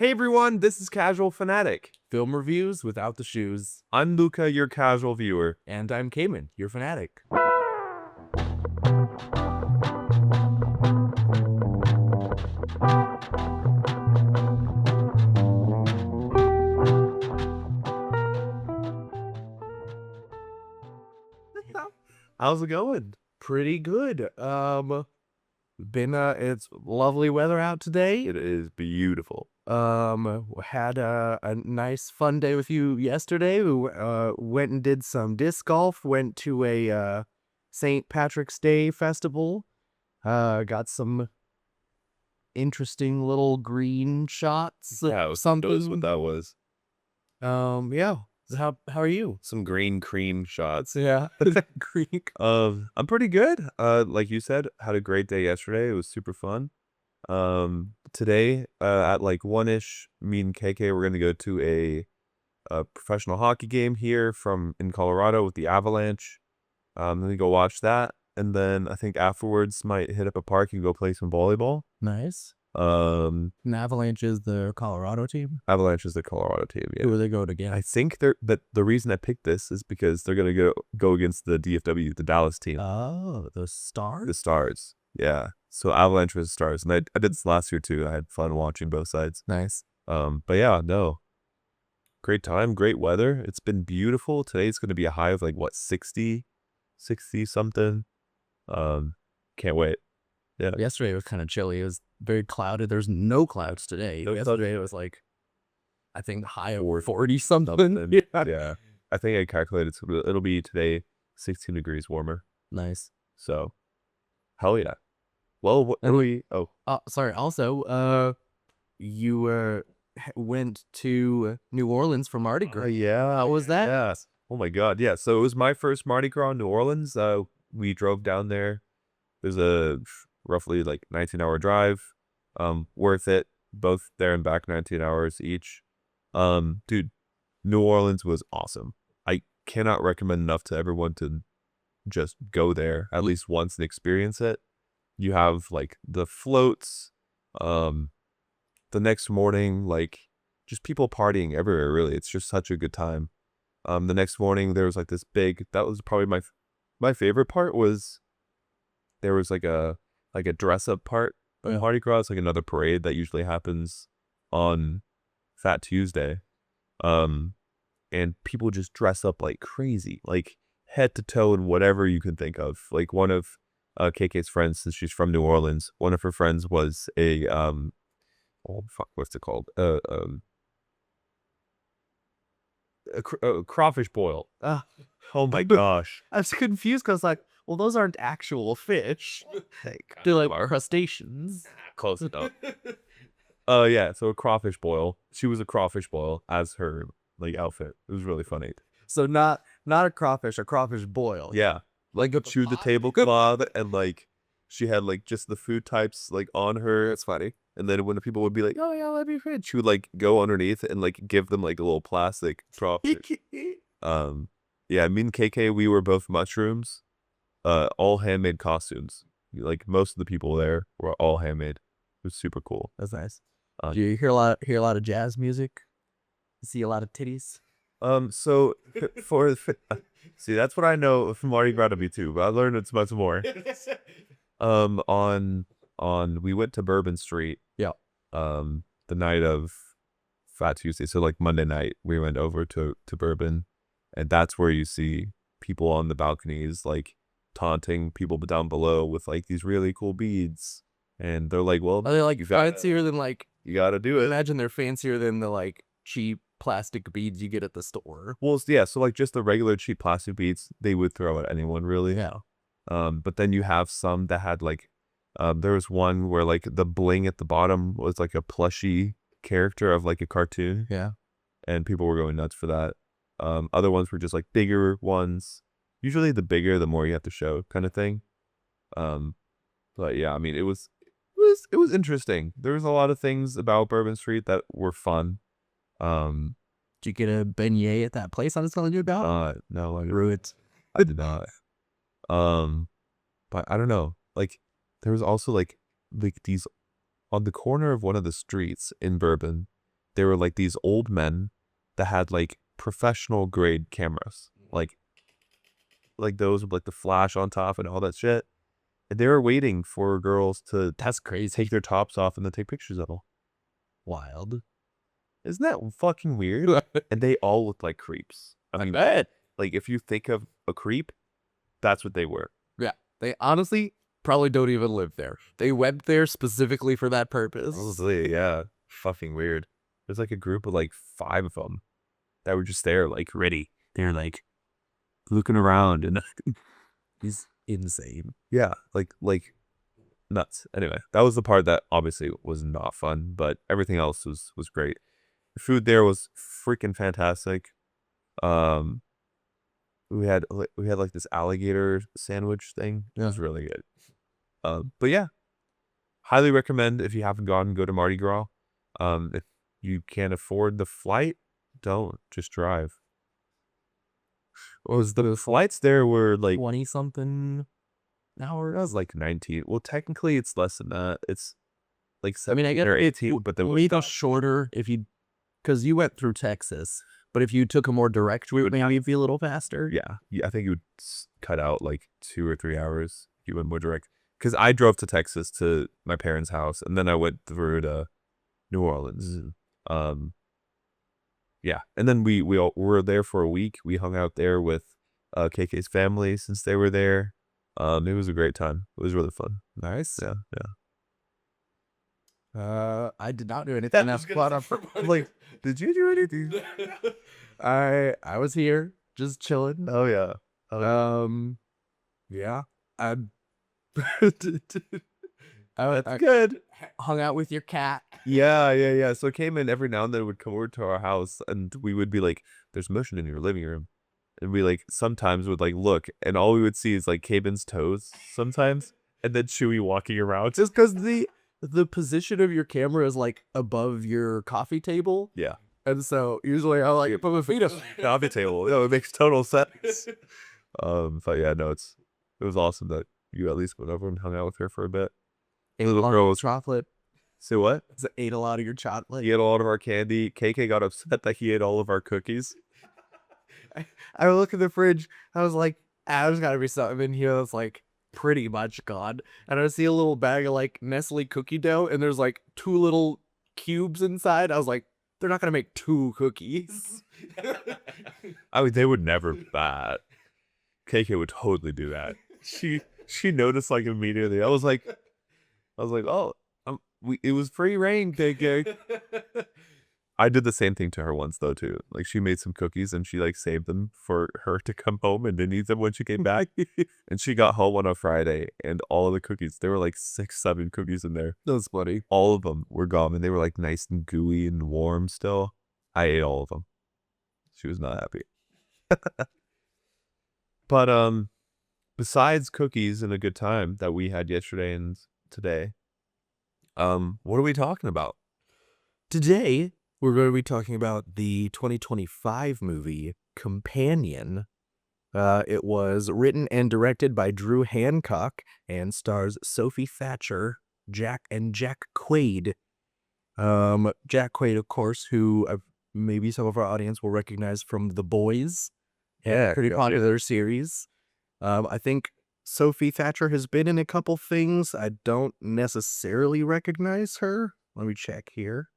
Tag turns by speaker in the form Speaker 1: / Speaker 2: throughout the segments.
Speaker 1: Hey everyone, this is Casual Fanatic.
Speaker 2: Film reviews without the shoes.
Speaker 1: I'm Luca, your casual viewer.
Speaker 2: And I'm Cayman, your fanatic.
Speaker 1: How's it going?
Speaker 2: Pretty good. It's lovely weather out today.
Speaker 1: It is beautiful.
Speaker 2: Had a nice fun day with you yesterday. We went and did some disc golf, went to a St. Patrick's Day festival. Got some interesting little green shots.
Speaker 1: Yeah,
Speaker 2: something.
Speaker 1: knows what that was.
Speaker 2: Yeah. How are you?
Speaker 1: Some green cream shots.
Speaker 2: Yeah. Green.
Speaker 1: I'm pretty good. Like you said, had a great day yesterday. It was super fun. Today, at like 1-ish, me and KK we're gonna go to a professional hockey game here in Colorado with the Avalanche. Then we go watch that, and then I think afterwards might hit up a park and go play some volleyball.
Speaker 2: Nice.
Speaker 1: And
Speaker 2: Avalanche is the Colorado team.
Speaker 1: Avalanche is the Colorado team. Yeah.
Speaker 2: Who are they going against?
Speaker 1: I think but the reason I picked this is because they're gonna go against the DFW, the Dallas team.
Speaker 2: Oh, the Stars.
Speaker 1: The Stars. Yeah. So Avalanche was Stars, and I did this last year too. I had fun watching both sides.
Speaker 2: Nice.
Speaker 1: But yeah, no. Great time, great weather. It's been beautiful. Today's gonna be a high of like what, 60 something. Can't wait. Yeah.
Speaker 2: Yesterday was kind of chilly. It was very clouded. There's no clouds today. Yesterday it was like, I think high of 40 something.
Speaker 1: Yeah. I think I calculated it'll be today 16 degrees warmer.
Speaker 2: Nice.
Speaker 1: So, hell yeah. Well, what are we? Oh,
Speaker 2: sorry. Also, you went to New Orleans for Mardi Gras.
Speaker 1: Yeah.
Speaker 2: How was that?
Speaker 1: Yes. Oh my God. Yeah. So it was my first Mardi Gras in New Orleans. We drove down there. There's a roughly like 19-hour drive. Worth it. Both there and back 19 hours each. Dude, New Orleans was awesome. I cannot recommend enough to everyone to just go there at least once and experience it. You have like the floats, the next morning, like just people partying everywhere, really. It's just such a good time. The next morning there was like this that was probably my favorite part was there was like a dress up part of Mardi Gras. It's like another parade that usually happens on Fat Tuesday. And people just dress up like crazy, like head to toe in whatever you can think of. Like one of KK's friends, since she's from New Orleans, one of her friends was a what's it called? A crawfish boil. Oh my gosh.
Speaker 2: I was confused because like, well, those aren't actual fish. They're like crustaceans.
Speaker 1: Close enough. Yeah, so a crawfish boil. She was a crawfish boil as her like outfit. It was really funny.
Speaker 2: So not a crawfish boil.
Speaker 1: Yeah. Like she was the tablecloth and like she had like just the food types like on her. It's funny. And then when the people would be like, "Oh yeah, let me fit," she would like go underneath and like give them like a little plastic crawfish. Yeah, me and KK, we were both mushrooms. All handmade costumes. Like most of the people there were all handmade. It was super cool.
Speaker 2: That's nice. Do you hear a lot of jazz music? You see a lot of titties?
Speaker 1: So see, that's what I know from Mardi Gras to be too, but I learned it's much more. We went to Bourbon Street.
Speaker 2: Yeah.
Speaker 1: The night of Fat Tuesday. So like Monday night, we went over to Bourbon, and that's where you see people on the balconies like taunting people down below with like these really cool beads. And they're like, well,
Speaker 2: are they like fancier than like,
Speaker 1: you gotta do it.
Speaker 2: Imagine they're fancier than the like cheap plastic beads you get at the store.
Speaker 1: Well, yeah, so like just the regular cheap plastic beads, they would throw at anyone, really.
Speaker 2: Yeah.
Speaker 1: But then you have some that had like, there was one where like the bling at the bottom was like a plushy character of like a cartoon.
Speaker 2: Yeah.
Speaker 1: And people were going nuts for that. Other ones were just like bigger ones. Usually the bigger, the more you have to show kind of thing. But yeah, I mean, it was interesting. There was a lot of things about Bourbon Street that were fun.
Speaker 2: Did you get a beignet at that place I was telling you about?
Speaker 1: No,
Speaker 2: I
Speaker 1: did not. But I don't know. Like, there was also like these on the corner of one of the streets in Bourbon. they were like these old men that had like professional grade cameras, like those with like the flash on top and all that shit. And they were waiting for girls to
Speaker 2: That's crazy.
Speaker 1: take their tops off and then take pictures of them.
Speaker 2: Wild.
Speaker 1: Isn't that fucking weird? And they all looked like creeps. I mean,
Speaker 2: bet.
Speaker 1: like if you think of a creep, that's what they were.
Speaker 2: Yeah. They honestly probably don't even live there. They went there specifically for that purpose.
Speaker 1: Honestly, yeah, fucking weird. There's like a group of like 5 of them that were just there, like ready. They're like looking around, and
Speaker 2: He's insane.
Speaker 1: yeah, like nuts. Anyway, that was the part that obviously was not fun, but everything else was great. The food there was freaking fantastic. Um, we had like this alligator sandwich thing. It was really good. But yeah, highly recommend if you haven't gone, go to Mardi Gras. If you can't afford the flight, don't, just drive. What was the flights there were like
Speaker 2: 20 something hours.
Speaker 1: that was like 19. Well, technically it's less than that. It's like
Speaker 2: I mean, I
Speaker 1: 17
Speaker 2: guess
Speaker 1: or 18, but then
Speaker 2: we got shorter if you, because you went through Texas, but if you took a more direct route, maybe it'd be a little faster.
Speaker 1: yeah, I think you would cut out like 2 or 3 hours if you went more direct. Because I drove to Texas to my parents' house, and then I went through to New Orleans. Yeah, and then we all were there for a week. We hung out there with KK's family since they were there. It was a great time. It was really fun.
Speaker 2: Nice.
Speaker 1: Yeah.
Speaker 2: I did not do anything. That's spot on.
Speaker 1: Like, did you do anything?
Speaker 2: I was here just chilling.
Speaker 1: Oh yeah.
Speaker 2: Yeah. I
Speaker 1: That's good.
Speaker 2: hung out with your cat.
Speaker 1: Yeah. So it came in every now and then, it would come over to our house, and we would be like, "There's motion in your living room," and we like sometimes would like look, and all we would see is like Cabin's toes sometimes, and then Chewy walking around.
Speaker 2: Just because the position of your camera is like above your coffee table.
Speaker 1: Yeah,
Speaker 2: And so usually I like put my feet up.
Speaker 1: coffee table. No, it makes total sense. But yeah, no, it was awesome that you at least went over and hung out with her for a bit.
Speaker 2: Ate a
Speaker 1: Little
Speaker 2: lot
Speaker 1: girl
Speaker 2: of
Speaker 1: was
Speaker 2: chocolate.
Speaker 1: say what?
Speaker 2: Ate a lot of your chocolate.
Speaker 1: He ate a lot of our candy. KK got upset that he ate all of our cookies.
Speaker 2: I would look in the fridge. I was like, there's got to be something in here that's like pretty much gone. And I see a little bag of like Nestle cookie dough, and there's like 2 little cubes inside. I was like, they're not going to make 2 cookies.
Speaker 1: I mean, they would never bat. KK would totally do that. She noticed like immediately. I was like, oh, it was free reign, KK. I did the same thing to her once though too. Like she made some cookies and she like saved them for her to come home and didn't eat them when she came back. And she got home on a Friday, and all of the cookies, there were like 6, 7 cookies in there.
Speaker 2: That's funny.
Speaker 1: All of them were gone, and they were like nice and gooey and warm still. I ate all of them. She was not happy. But besides cookies and a good time that we had yesterday and today, what are we talking about?
Speaker 2: Today, we're going to be talking about the 2025 movie Companion. It was written and directed by Drew Hancock and stars Sophie Thatcher, Jack Quaid. Jack Quaid, of course, who maybe some of our audience will recognize from The Boys.
Speaker 1: Yeah,
Speaker 2: Pretty popular series. I think Sophie Thatcher has been in a couple things. I don't necessarily recognize her. Let me check here.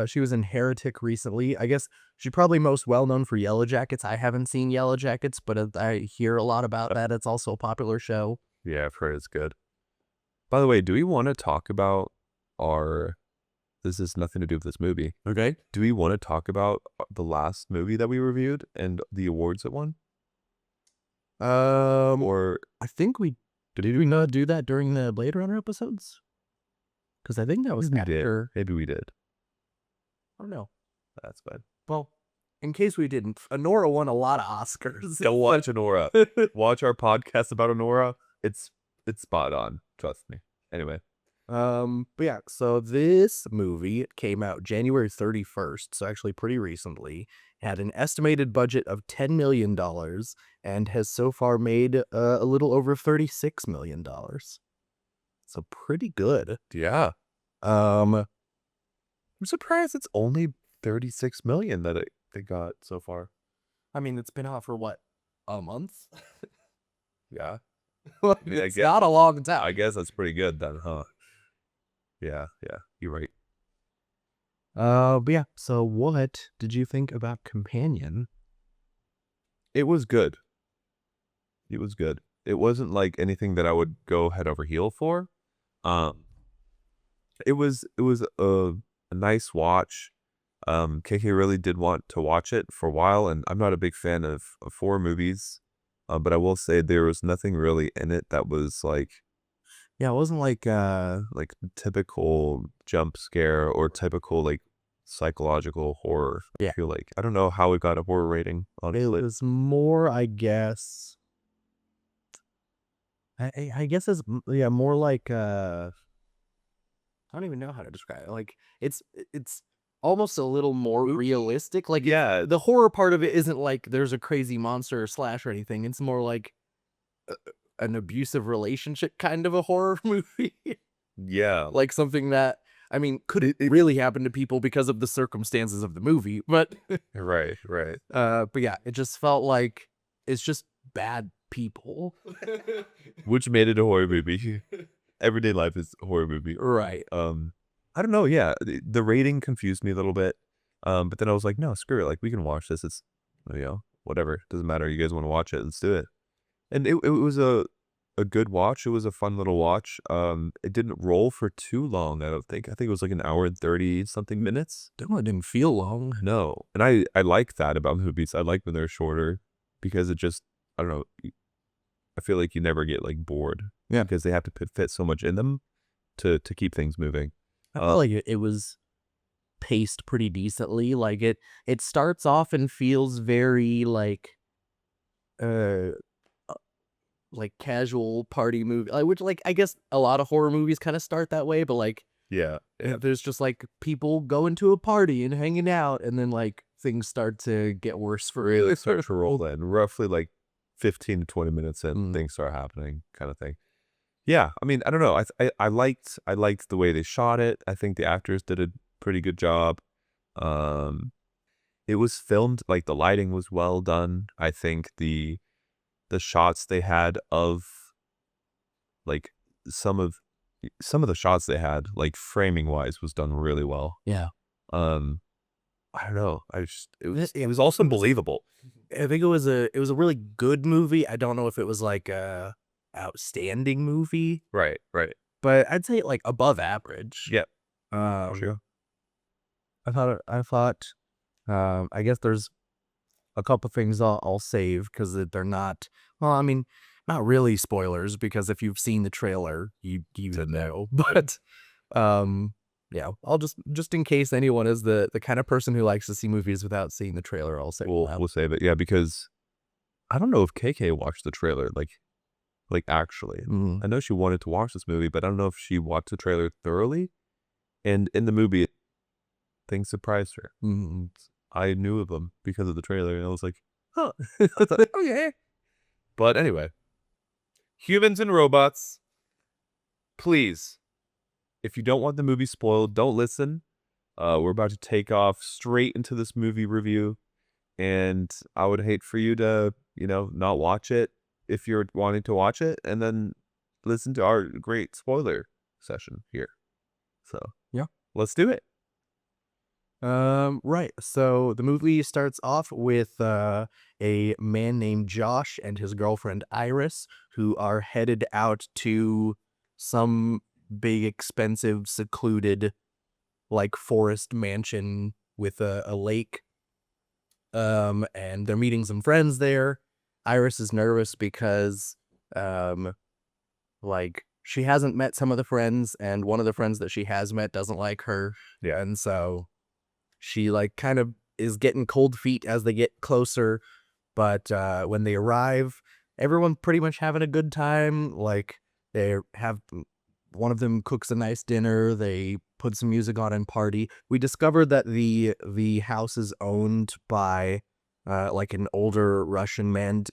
Speaker 2: She was in Heretic recently. I guess she's probably most well known for Yellow Jackets. I haven't seen Yellow Jackets, but I hear a lot about that. It's also a popular show.
Speaker 1: Yeah, I've heard it's good. By the way, do we want to talk about our... This has nothing to do with this movie.
Speaker 2: Okay.
Speaker 1: Do we want to talk about the last movie that we reviewed and the awards it won? Or
Speaker 2: I think did we not do that during the Blade Runner episodes? Because I think that was after.
Speaker 1: maybe we did.
Speaker 2: I don't know.
Speaker 1: That's fine.
Speaker 2: Well, in case we didn't, Honora won a lot of Oscars.
Speaker 1: Go watch Honora. Watch our podcast about Honora. It's spot on. Trust me. Anyway.
Speaker 2: But yeah, so this movie came out January 31st, so actually pretty recently. It had an estimated budget of $10 million and has so far made a little over $36 million. So pretty good.
Speaker 1: Yeah. I'm surprised it's only 36 million that they got so far.
Speaker 2: I mean, it's been out for what, a month?
Speaker 1: Yeah.
Speaker 2: Well,
Speaker 1: I mean,
Speaker 2: it's not a long time.
Speaker 1: I guess that's pretty good then, huh? Yeah, you're right.
Speaker 2: But yeah. So, what did you think about Companion?
Speaker 1: It was good. It was good. It wasn't like anything that I would go head over heel for. Um, it was a nice watch. KK really did want to watch it for a while, and I'm not a big fan of horror movies. But I will say there was nothing really in it that was
Speaker 2: Yeah, it wasn't
Speaker 1: like typical jump scare or typical like psychological horror. I
Speaker 2: Yeah.
Speaker 1: feel like I don't know how it got a horror rating,
Speaker 2: It
Speaker 1: honestly.
Speaker 2: was more, I guess. I guess yeah, more like I don't even know how to describe it. Like it's almost a little more realistic. Like
Speaker 1: Yeah,
Speaker 2: the horror part of it isn't like there's a crazy monster or slash or anything. It's more like an abusive relationship kind of a horror movie.
Speaker 1: yeah,
Speaker 2: Like something that, I mean, could it really happen to people because of the circumstances of the movie? But
Speaker 1: right.
Speaker 2: but yeah, it just felt like it's just bad people.
Speaker 1: Which made it a horror movie. Everyday life is a horror movie.
Speaker 2: Right.
Speaker 1: I don't know. Yeah, the rating confused me a little bit. But then I was like, no, screw it. Like we can watch this. It's whatever. Doesn't matter. You guys want to watch it? Let's do it. And it was a good watch. It was a fun little watch. It didn't roll for too long. I don't think. I think it was like an hour and 30 something minutes.
Speaker 2: That one didn't feel long.
Speaker 1: No, and I like that about movies. I like when they're shorter because it just I don't know. I feel like you never get like bored.
Speaker 2: Yeah.
Speaker 1: Because they have to fit so much in them to keep things moving.
Speaker 2: I felt like it was paced pretty decently. Like it starts off and feels very uh like casual party movie, which like I guess a lot of horror movies kind of start that way, but like
Speaker 1: Yeah.
Speaker 2: there's just like people going to a party and hanging out, and then like things start to get worse for
Speaker 1: Really start to roll in. Roughly like 15 to 20 minutes in,
Speaker 2: Mm.
Speaker 1: things start happening, kind of thing. Yeah, I mean, I don't know. I liked the way they shot it. I think the actors did a pretty good job. Um, it was filmed like the lighting was well done. I think the shots they had of like some of some of the shots they had, like framing wise, was done really well.
Speaker 2: Yeah.
Speaker 1: Um, I don't know. It
Speaker 2: Yeah.
Speaker 1: was also believable.
Speaker 2: I think it was a really good movie. I don't know if it was like a outstanding movie,
Speaker 1: Right.
Speaker 2: but I'd say like above average.
Speaker 1: Yeah.
Speaker 2: Um, I thought, I guess there's a couple things I'll save because they're not, well, I mean, not really spoilers because if you've seen the trailer, you would know. But, yeah, I'll just in case anyone is the kind of person who likes to see movies without seeing the trailer, I'll say that.
Speaker 1: We'll save it. Yeah, because I don't know if KK watched the trailer like actually.
Speaker 2: Mhm.
Speaker 1: I know she wanted to watch this movie, but I don't know if she watched the trailer thoroughly. And in the movie, things surprised her.
Speaker 2: Mhm.
Speaker 1: I knew of them because of the trailer, and I was like, huh. I thought, okay. But anyway, humans and robots, please, if you don't want the movie spoiled, don't listen. We're about to take off straight into this movie review, and I would hate for you to, not watch it if you're wanting to watch it, and then listen to our great spoiler session here. So,
Speaker 2: Yeah.
Speaker 1: let's do it.
Speaker 2: Right. So the movie starts off with a man named Josh and his girlfriend Iris, who are headed out to some big, expensive, secluded, like forest mansion with a lake. And they're meeting some friends there. Iris is nervous because, like she hasn't met some of the friends, and one of the friends that she has met doesn't like her.
Speaker 1: Yeah.
Speaker 2: And so she like kind of is getting cold feet as they get closer, but when they arrive, everyone pretty much having a good time. Like they have one of them cooks a nice dinner. They put some music on and party. We discovered that the house is owned by like an older Russian man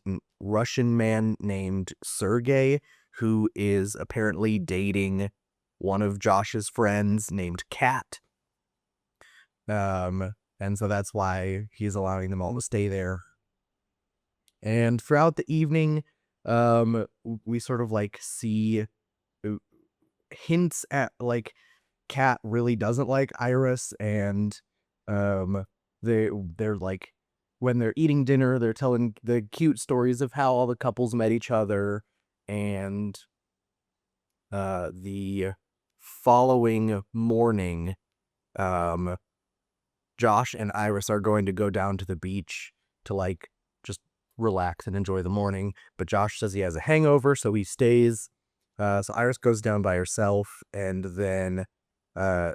Speaker 2: named Sergey, who is apparently dating one of Josh's friends named Kat. And so that's why he's allowing them all to stay there. And throughout the evening, we sort of like see hints at like Kat really doesn't like Iris, and they're like when they're eating dinner, they're telling the cute stories of how all the couples met each other, and the following morning, Josh and Iris are going to go down to the beach to like just relax and enjoy the morning. But Josh says he has a hangover, so he stays. So Iris goes down by herself, and then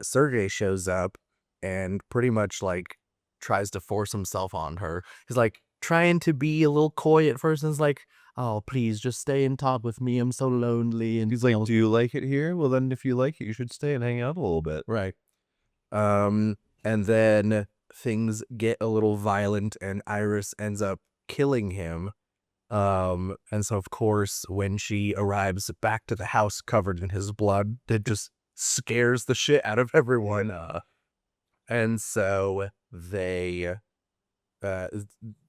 Speaker 2: Sergey shows up and pretty much like tries to force himself on her. He's like trying to be a little coy at first, and is like, "Oh, please, just stay and talk with me. I'm so lonely." And
Speaker 1: He's like, "Do you like it here? Well, then if you like it, you should stay and hang out a little bit."
Speaker 2: right. And then things get a little violent, and Iris ends up killing him. And so of course, when she arrives back to the house covered in his blood, it just scares the shit out of everyone. And so they, uh,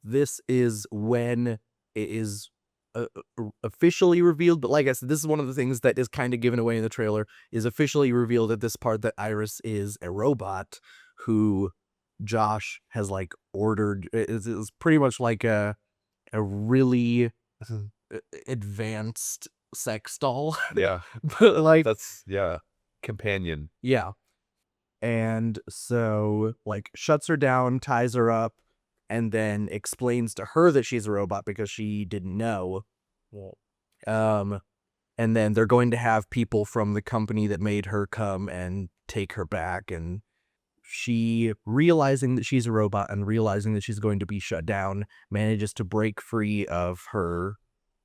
Speaker 2: this is when it is officially revealed. But like I said, this is one of the things that is kind of given away in the trailer, is officially revealed at this part that Iris is a robot who Josh has like ordered. It's pretty much like a really advanced sex doll.
Speaker 1: Yeah,
Speaker 2: But like,
Speaker 1: that's companion.
Speaker 2: yeah. And so like shuts her down, ties her up, and then explains to her that she's a robot because she didn't know. Um and then they're going to have people from the company that made her come and take her back, and she, realizing that she's a robot and realizing that she's going to be shut down, manages to break free of her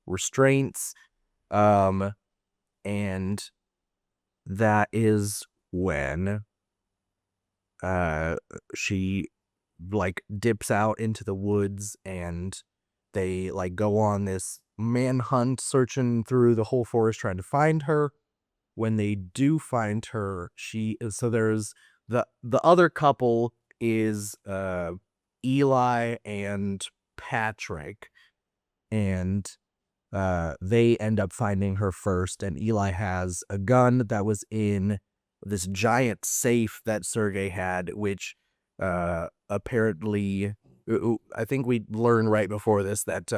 Speaker 2: restraints. And that is when she like dips out into the woods, and they like go on this manhunt, searching through the whole forest trying to find her. When they do find her, there's the other couple is Eli and Patrick, and they end up finding her first, and Eli has a gun that was in this giant safe that Sergey had, which apparently, I think we learned right before this that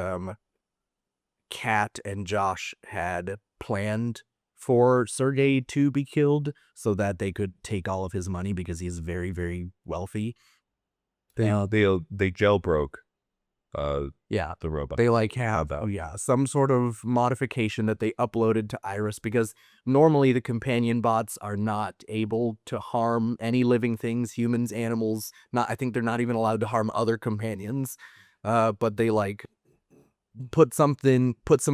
Speaker 2: Kat and Josh had planned for Sergey to be killed so that they could take all of his money because he's very, very wealthy.
Speaker 1: They jailbroke
Speaker 2: Yeah.
Speaker 1: the robot.
Speaker 2: They like have some sort of modification that they uploaded to Iris, because normally the companion bots are not able to harm any living things, humans, animals. I think they're not even allowed to harm other companions. But they like put some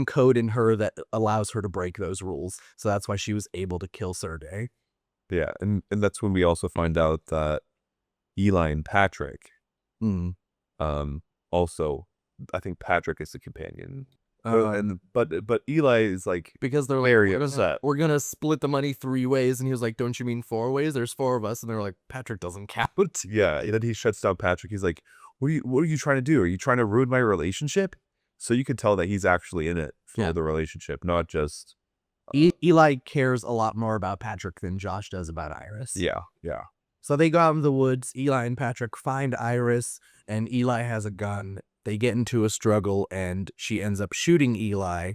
Speaker 2: code in her that allows her to break those rules. So that's why she was able to kill Sergey.
Speaker 1: Yeah, and that's when we also find out that Eli and Patrick, also, I think Patrick is the companion. But Eli is like,
Speaker 2: because they're
Speaker 1: very
Speaker 2: like,
Speaker 1: upset.
Speaker 2: we're gonna split the money 3 ways, and he was like, "Don't you mean 4 ways? There's 4 of us." And they're like, "Patrick doesn't count."
Speaker 1: Yeah, and then he shuts down Patrick. He's like, what are you trying to do? Are you trying to ruin my relationship? So you can tell that he's actually in it for the relationship, not just
Speaker 2: Eli cares a lot more about Patrick than Josh does about Iris.
Speaker 1: yeah.
Speaker 2: So they go out in the woods. Eli and Patrick find Iris, and Eli has a gun. They get into a struggle, and she ends up shooting Eli,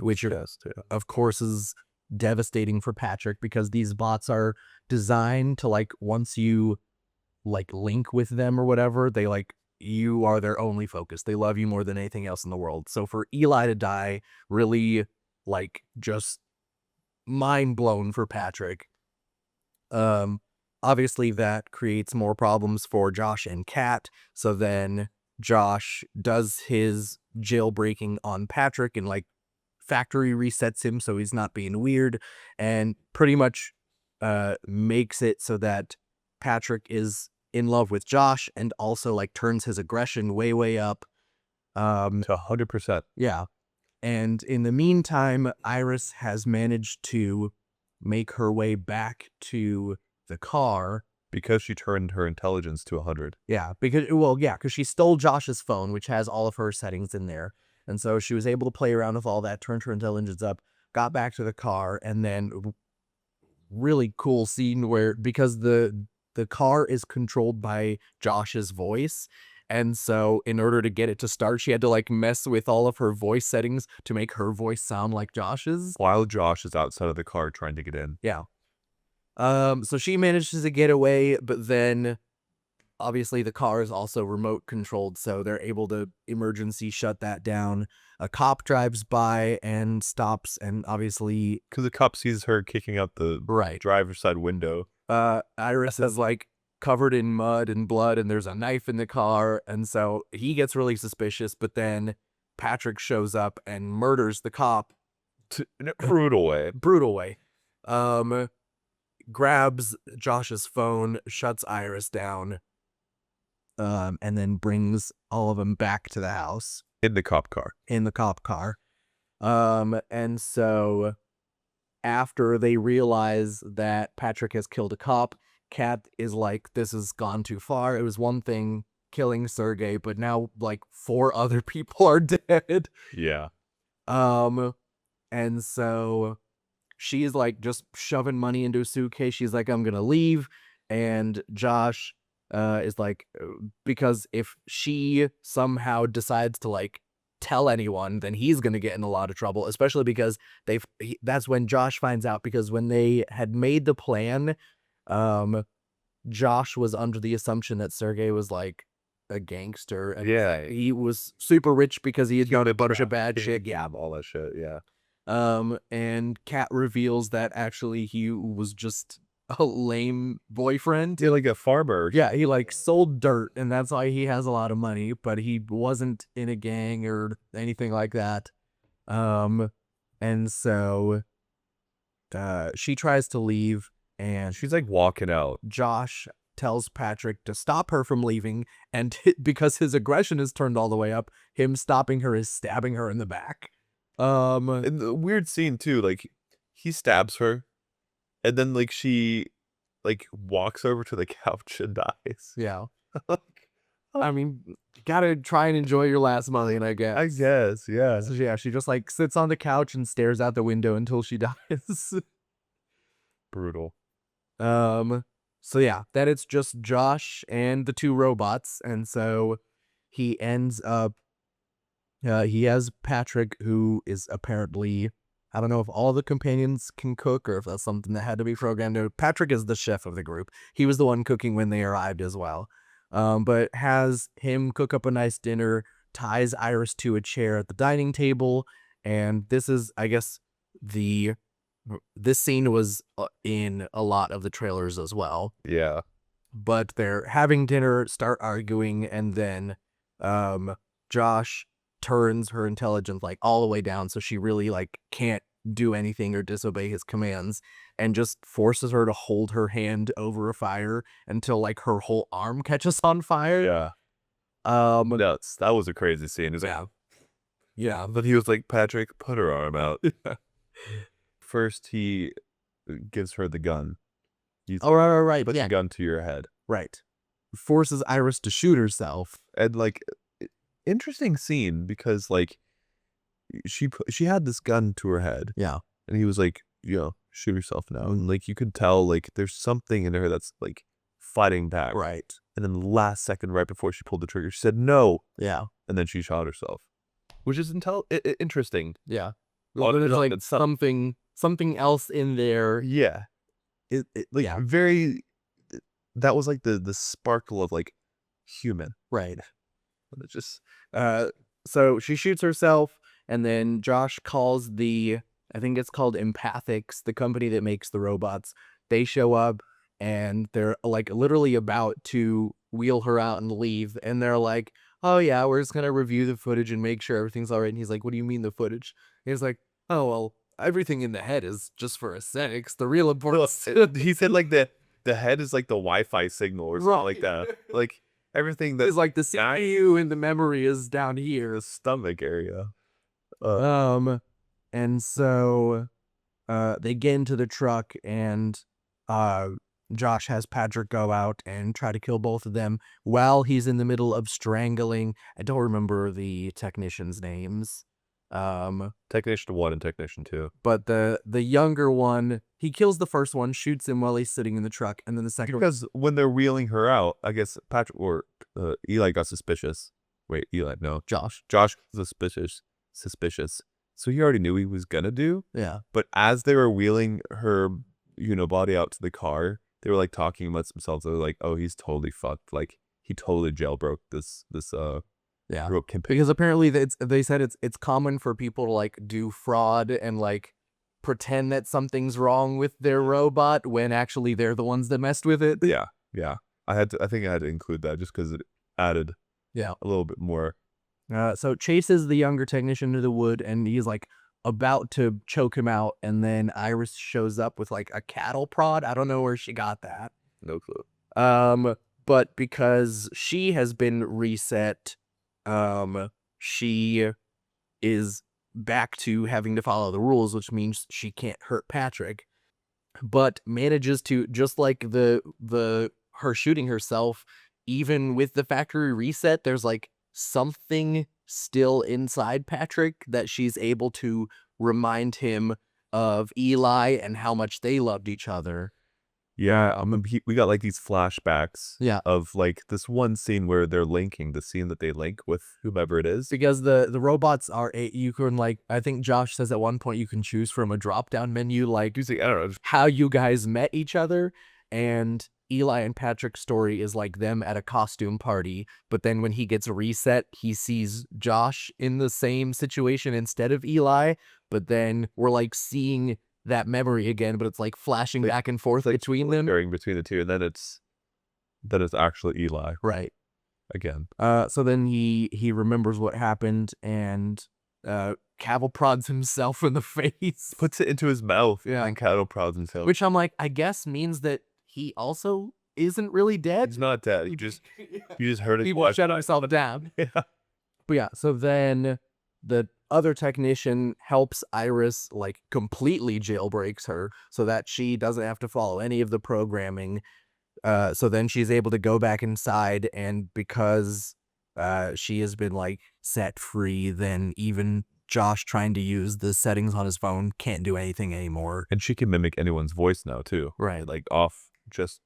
Speaker 2: which of course is devastating for Patrick, because these bots are designed to like, once you like link with them or whatever, they like, you are their only focus. They love you more than anything else in the world. So for Eli to die, really like just mind blown for Patrick. Obviously that creates more problems for Josh and Kat. So then Josh does his jailbreaking on Patrick and like factory resets him so he's not being weird, and pretty much makes it so that Patrick is in love with Josh, and also like turns his aggression way up.
Speaker 1: To 100%.
Speaker 2: Yeah. And in the meantime, Iris has managed to make her way back to the car,
Speaker 1: Because she turned her intelligence to 100.
Speaker 2: Yeah, because she stole Josh's phone, which has all of her settings in there. And so she was able to play around with all that, turned her intelligence up, got back to the car, and then really cool scene where, because the car is controlled by Josh's voice, and so in order to get it to start, she had to like mess with all of her voice settings to make her voice sound like Josh's.
Speaker 1: While Josh is outside of the car trying to get in.
Speaker 2: Yeah. So she manages to get away, but then obviously the car is also remote controlled, so they're able to emergency shut that down. A cop drives by and stops, and obviously,
Speaker 1: Because the cop sees her kicking out the
Speaker 2: right,
Speaker 1: driver's side window.
Speaker 2: Iris is like covered in mud and blood, and there's a knife in the car, and so he gets really suspicious, but then Patrick shows up and murders the cop
Speaker 1: In a brutal way.
Speaker 2: brutal way. Grabs Josh's phone, shuts Iris down, and then brings all of them back to the house
Speaker 1: In the cop car.
Speaker 2: in the cop car. And so after they realize that Patrick has killed a cop, Kat is like, this has gone too far. It was one thing killing Sergey, but now like 4 other people are dead.
Speaker 1: Yeah.
Speaker 2: And so she's like just shoving money into a suitcase. She's like, I'm gonna leave. And Josh is like, because if she somehow decides to like tell anyone, then he's gonna get in a lot of trouble, especially because that's when Josh finds out, because when they had made the plan, Josh was under the assumption that Sergey was like a gangster, and
Speaker 1: Yeah.
Speaker 2: he was super rich because he had done a bunch of bad shit.
Speaker 1: Yeah, all that shit, yeah.
Speaker 2: And Kat reveals that actually he was just a lame boyfriend.
Speaker 1: Yeah, like a farmer.
Speaker 2: Yeah, he like sold dirt, and that's why he has a lot of money, but he wasn't in a gang or anything like that. And so she tries to leave, and
Speaker 1: She's like walking out.
Speaker 2: Josh tells Patrick to stop her from leaving, and because his aggression is turned all the way up, him stopping her is stabbing her in the back.
Speaker 1: And the weird scene too, like he stabs her, and then like she like walks over to the couch and dies.
Speaker 2: Yeah. I mean, gotta try and enjoy your last million, I guess.
Speaker 1: I guess, yeah.
Speaker 2: So yeah, she just like sits on the couch and stares out the window until she dies.
Speaker 1: Brutal.
Speaker 2: So yeah, that it's just Josh and the 2 robots, and so he ends up he has Patrick, who is apparently, I don't know if all the companions can cook or if that's something that had to be programmed. Patrick is the chef of the group. He was the one cooking when they arrived as well. But has him cook up a nice dinner, ties Iris to a chair at the dining table, and this is, I guess, this scene was in a lot of the trailers as well.
Speaker 1: Yeah.
Speaker 2: But they're having dinner, start arguing, and then Josh turns her intelligence like all the way down, so she really like can't do anything or disobey his commands, and just forces her to hold her hand over a fire until like her whole arm catches on fire.
Speaker 1: Yeah. That was a crazy scene. It was like,
Speaker 2: yeah.
Speaker 1: but he was like, Patrick, put her arm out. First, he gives her the gun. He's
Speaker 2: Right.
Speaker 1: put the gun to your head.
Speaker 2: Right. Forces Iris to shoot herself.
Speaker 1: And like, interesting scene because like she had this gun to her head.
Speaker 2: Yeah.
Speaker 1: And he was like, shoot yourself now. And like you could tell like there's something in her that's like fighting back.
Speaker 2: Right.
Speaker 1: And then the last second right before she pulled the trigger, she said no.
Speaker 2: Yeah.
Speaker 1: And then she shot herself. Which is interesting.
Speaker 2: Yeah.
Speaker 1: Well,
Speaker 2: There's like
Speaker 1: it's
Speaker 2: something else in there.
Speaker 1: Yeah. It like
Speaker 2: Yeah.
Speaker 1: very that was like the sparkle of like human.
Speaker 2: Right.
Speaker 1: It's just
Speaker 2: So she shoots herself, and then Josh calls I think it's called Empathics, the company that makes the robots. They show up, and they're like literally about to wheel her out and leave, and they're like, oh yeah, we're just gonna review the footage and make sure everything's all right. And he's like, what do you mean the footage? And he's like, oh well, everything in the head is just for aesthetics. The real important
Speaker 1: he said like the head is like the Wi-Fi signal or something like that. Like everything that
Speaker 2: is like the CPU and the memory is down here.
Speaker 1: the stomach area.
Speaker 2: And so they get into the truck, and Josh has Patrick go out and try to kill both of them while he's in the middle of strangling. I don't remember the technicians' names.
Speaker 1: Technician 1 and Technician 2.
Speaker 2: But the younger one, he kills the first one, shoots him while he's sitting in the truck, and then the second
Speaker 1: Because when they're wheeling her out, I guess Patrick or Eli got suspicious. Wait, Eli, no.
Speaker 2: Josh.
Speaker 1: Josh was suspicious. So he already knew he was gonna do.
Speaker 2: Yeah.
Speaker 1: But as they were wheeling her, body out to the car, they were like talking amongst themselves. They were like, "Oh, he's totally fucked. Like he totally jailbroke this
Speaker 2: Yeah.
Speaker 1: rope campaign."
Speaker 2: Because apparently they said it's common for people to like do fraud and like pretend that something's wrong with their robot when actually they're the ones that messed with it.
Speaker 1: Yeah. I think I had to include that just because it added
Speaker 2: Yeah.
Speaker 1: a little bit more.
Speaker 2: So chases the younger technician to the wood, and he's like about to choke him out, and then Iris shows up with like a cattle prod. I don't know where she got that.
Speaker 1: No clue.
Speaker 2: But because she has been reset, she is back to having to follow the rules, which means she can't hurt Patrick, but manages to, just like her shooting herself, even with the factory reset, there's like something still inside Patrick that she's able to remind him of Eli and how much they loved each other.
Speaker 1: Yeah, we got like these flashbacks.
Speaker 2: Yeah.
Speaker 1: Of like this one scene where they're linking the scene that they link with whomever it is.
Speaker 2: Because the robots are you can like, I think Josh says at one point you can choose from a drop down menu like
Speaker 1: I don't know.
Speaker 2: how you guys met each other, and Eli and Patrick's story is like them at a costume party, but then when he gets reset, he sees Josh in the same situation instead of Eli, but then we're like seeing that memory again, but it's like flashing back and forth between them.
Speaker 1: Sharing between the two, and then it's actually Eli.
Speaker 2: Right.
Speaker 1: Again.
Speaker 2: So then he remembers what happened and cattle prods himself in the face.
Speaker 1: Puts it into his mouth.
Speaker 2: Yeah.
Speaker 1: And cattle prods himself.
Speaker 2: Which I'm like, I guess means that he also isn't really dead.
Speaker 1: He's not dead. You just heard it.
Speaker 2: He will shut himself down.
Speaker 1: Yeah.
Speaker 2: But yeah, so then the other technician helps Iris, like completely jailbreaks her so that she doesn't have to follow any of the programming. So then she's able to go back inside, and because she has been like set free, then even Josh trying to use the settings on his phone can't do anything anymore.
Speaker 1: And she can mimic anyone's voice now too.
Speaker 2: Right.
Speaker 1: Like off just.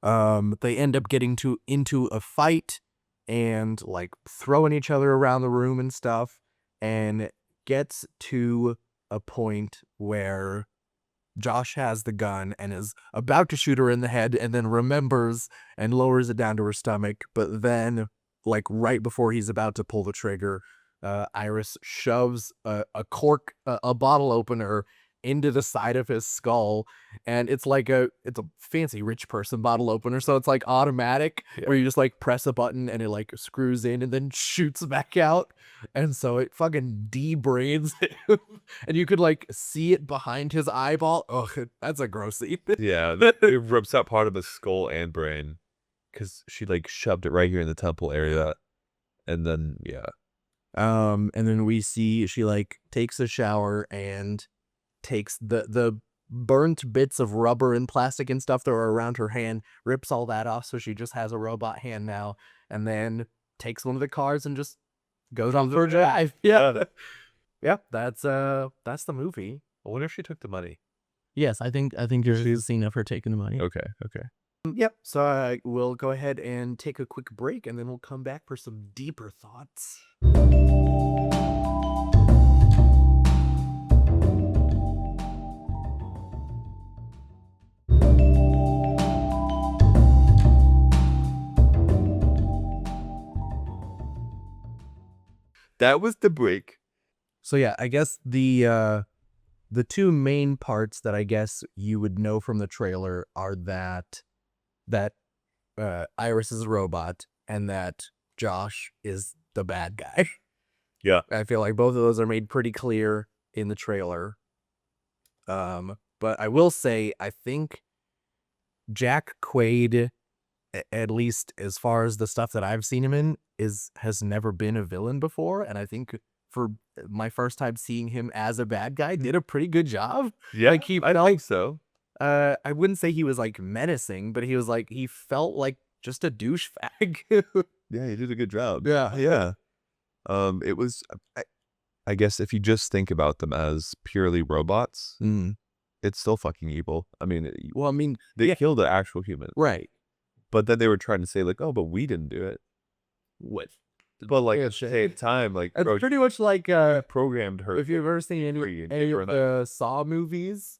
Speaker 2: They end up getting into a fight and like throwing each other around the room and stuff, and gets to a point where Josh has the gun and is about to shoot her in the head, and then remembers and lowers it down to her stomach. But then, like right before he's about to pull the trigger, Iris shoves a cork, a bottle opener into the side of his skull, and it's a fancy rich person bottle opener, so it's like automatic.
Speaker 1: Yeah.
Speaker 2: Where you just like press a button and it like screws in and then shoots back out, and so it fucking debrains him and you could like see it behind his eyeball. Oh, that's a gross scene.
Speaker 1: Yeah, it rips out part of his skull and brain because she like shoved it right here in the temple area, and then
Speaker 2: and then we see she like takes a shower and takes the burnt bits of rubber and plastic and stuff that are around her hand, rips all that off, so she just has a robot hand now, and then takes one of the cars and just goes on for a drive. Yeah. Yeah, that's the movie.
Speaker 1: I wonder if she took the money.
Speaker 2: Yes, I think there's a scene of her taking the money.
Speaker 1: Okay.
Speaker 2: Yep. So we'll go ahead and take a quick break, and then we'll come back for some deeper thoughts.
Speaker 1: That was the break.
Speaker 2: So yeah, I guess the two main parts that I guess you would know from the trailer are that Iris is a robot and that Josh is the bad guy.
Speaker 1: Yeah.
Speaker 2: I feel like both of those are made pretty clear in the trailer. But I will say, I think Jack Quaid, at least as far as the stuff that I've seen him in, has never been a villain before, and I think for my first time seeing him as a bad guy, did a pretty good job.
Speaker 1: Yeah,
Speaker 2: Like
Speaker 1: I think so.
Speaker 2: I wouldn't say he was like menacing, but he felt like just a douchebag.
Speaker 1: Yeah, he did a good job.
Speaker 2: Yeah.
Speaker 1: Yeah. It was I guess if you just think about them as purely robots,
Speaker 2: Mm.
Speaker 1: it's still fucking evil. I mean,
Speaker 2: Well, I mean,
Speaker 1: they
Speaker 2: yeah,
Speaker 1: killed the actual human,
Speaker 2: right.
Speaker 1: but then they were trying to say like, "Oh, but we didn't do it."
Speaker 2: What?
Speaker 1: But like
Speaker 2: Yeah,
Speaker 1: at the
Speaker 2: shit.
Speaker 1: same time, like,
Speaker 2: It's
Speaker 1: bro,
Speaker 2: pretty much like
Speaker 1: you programmed her
Speaker 2: if you've ever seen
Speaker 1: free and
Speaker 2: any
Speaker 1: gave her
Speaker 2: of
Speaker 1: that.
Speaker 2: the Saw movies,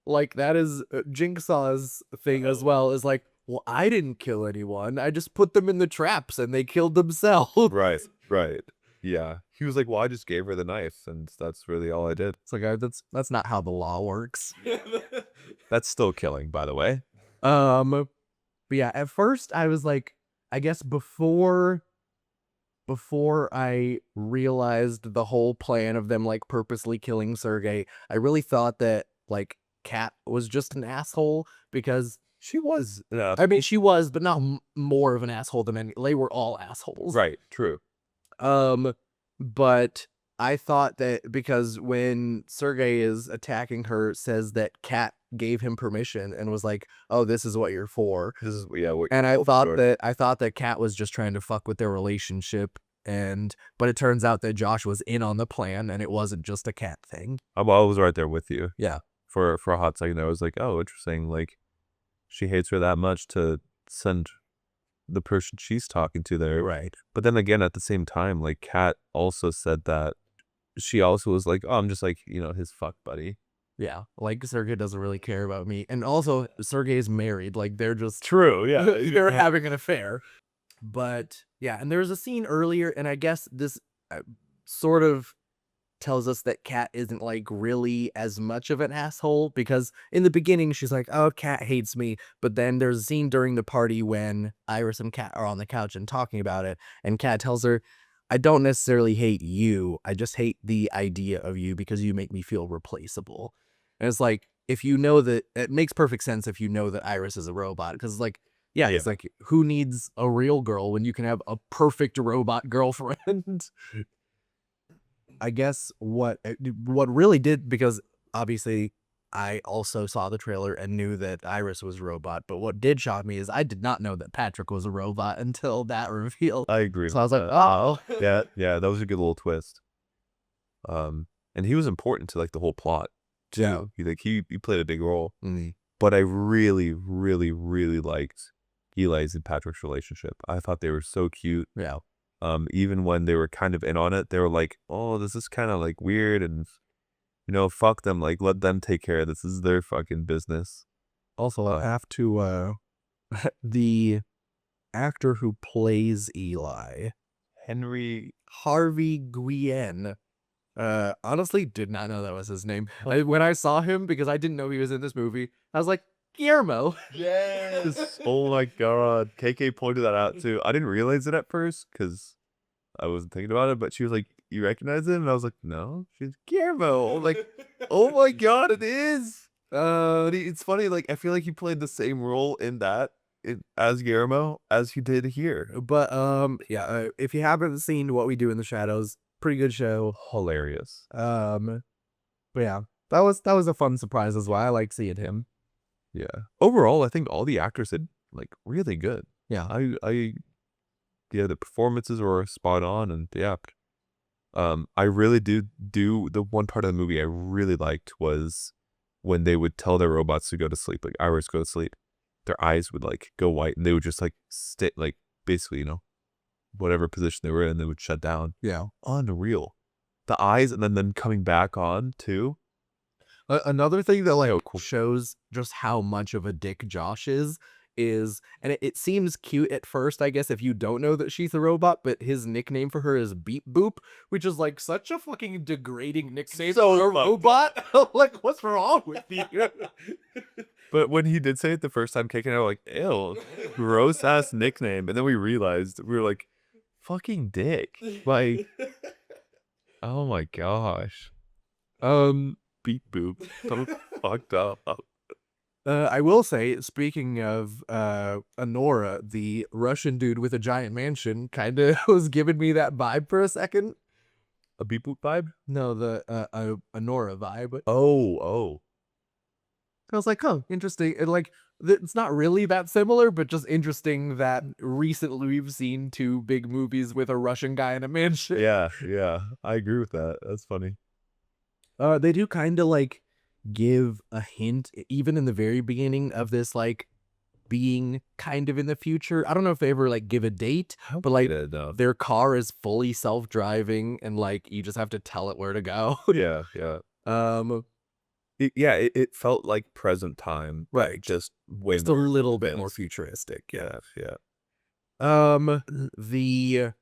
Speaker 2: like that is Jigsaw's thing as well. Is like, well, I didn't kill anyone. I just put them in the traps and they killed themselves.
Speaker 1: Right, right. Yeah. He was like, "Well, I just gave her the knife, and that's really all I did."
Speaker 2: It's like that's not how the law works.
Speaker 1: That's still killing, by the way.
Speaker 2: But yeah, at first I was like, I guess before I realized the whole plan of them like purposely killing Sergey, I really thought that like Kat was just an asshole because
Speaker 1: She was,
Speaker 2: I mean she was, but not more of an asshole than any. They were all assholes.
Speaker 1: right, true.
Speaker 2: Um, but I thought that because when Sergey is attacking her, says that Kat gave him permission and was like, "Oh, this is what you're for."
Speaker 1: This is, yeah, what
Speaker 2: And
Speaker 1: oh, sure.
Speaker 2: I thought that Kat was just trying to fuck with their relationship, but it turns out that Josh was in on the plan and it wasn't just a Kat thing.
Speaker 1: I was right there with you.
Speaker 2: Yeah.
Speaker 1: For a hot second, I was like, "Oh, interesting." Like, she hates her that much to send the person she's talking to there.
Speaker 2: Right.
Speaker 1: But then again, at the same time, like, Kat also said that she also was like, "Oh, I'm just like, his fuck buddy."
Speaker 2: Yeah. Like Sergey doesn't really care about me. And also Sergey is married. Like they're just
Speaker 1: True, yeah.
Speaker 2: they're having an affair. But yeah, and there was a scene earlier, and I guess this sort of tells us that Kat isn't like really as much of an asshole because in the beginning she's like, "Oh, Kat hates me," but then there's a scene during the party when Iris and Kat are on the couch and talking about it, and Kat tells her, "I don't necessarily hate you. I just hate the idea of you because you make me feel replaceable." And it's like if you know that it makes perfect sense if you know that Iris is a robot because like yeah,
Speaker 1: Yeah.
Speaker 2: it's like who needs a real girl when you can have a perfect robot girlfriend? I guess what really did because obviously I also saw the trailer and knew that Iris was a robot, but what did shock me is I did not know that Patrick was a robot until that reveal.
Speaker 1: I agree
Speaker 2: So I
Speaker 1: with
Speaker 2: was like,
Speaker 1: that.
Speaker 2: "Oh."
Speaker 1: Yeah, yeah, that was a good little twist. And he was important to, like, the whole plot
Speaker 2: Yeah.
Speaker 1: too. He played a big role.
Speaker 2: Mhm.
Speaker 1: But I really, really, really liked Eli's and Patrick's relationship. I thought they were so cute.
Speaker 2: Yeah.
Speaker 1: Even when they were kind of in on it, they were like, "Oh, this is kinda, like, weird, and, fuck them, like, let them take care of this. This is their fucking business."
Speaker 2: Also, I
Speaker 1: Uh,
Speaker 2: have to the actor who plays Eli,
Speaker 1: Henry
Speaker 2: Harvey Guillen. Honestly, did not know that was his name. When I saw him, because I didn't know he was in this movie, I was like, Guillermo.
Speaker 1: Yes! Oh my god. KK pointed that out too. I didn't realize it at first because I wasn't thinking about it, but she was like, "You recognize him?" And I was like, "No." She's Guillermo. I'm like, "Oh my god, it is!" It's funny, like, I feel like he played the same role in that as Guillermo as he did here.
Speaker 2: But yeah, if you haven't seen What We Do in the Shadows, pretty good show.
Speaker 1: Hilarious.
Speaker 2: But yeah, that was a fun surprise as well. I like seeing him.
Speaker 1: Yeah. Overall, I think all the actors did, like, really good.
Speaker 2: Yeah.
Speaker 1: Yeah, the performances were spot on, and yeah. I really do the one part of the movie I really liked was when they would tell their robots to go to sleep, like Iris go to sleep. Their eyes would like go white, and they would just like stay, like basically, whatever position they were in, they would shut down.
Speaker 2: Yeah.
Speaker 1: Unreal. The eyes, and then them coming back on too.
Speaker 2: Another thing that like
Speaker 1: So cool.
Speaker 2: shows just how much of a dick Josh is, and it seems cute at first, I guess, if you don't know that she's a robot, but his nickname for her is Beep Boop, which is like such a fucking degrading nickname
Speaker 1: So
Speaker 2: for a
Speaker 1: fucked
Speaker 2: robot. Like, what's wrong with you?
Speaker 1: But when he did say it the first time, kicking out like, "Ew, gross ass nickname," and then we realized we were like, "Fucking dick!" Like, oh my gosh. Beep boop. So fucked up.
Speaker 2: I will say, speaking of Honora, the Russian dude with a giant mansion, kind of was giving me that vibe for a second.
Speaker 1: A beep boop vibe?
Speaker 2: No, the Honora vibe.
Speaker 1: Oh.
Speaker 2: I was like, oh, interesting. And like, it's not really that similar, but just interesting that recently we've seen two big movies with a Russian guy in a mansion.
Speaker 1: Yeah, yeah. I agree with that. That's funny.
Speaker 2: They do kind of like give a hint, even in the very beginning of this, like being kind of in the future. I don't know if they ever like give a date, but like
Speaker 1: Yeah, no.
Speaker 2: their car is fully self-driving and like you just have to tell it where to go.
Speaker 1: Yeah, yeah.
Speaker 2: um,
Speaker 1: It felt like present time, but
Speaker 2: right.
Speaker 1: just way
Speaker 2: Just a
Speaker 1: more
Speaker 2: little bit more
Speaker 1: advanced.
Speaker 2: futuristic. Yeah.
Speaker 1: Yeah, yeah.
Speaker 2: The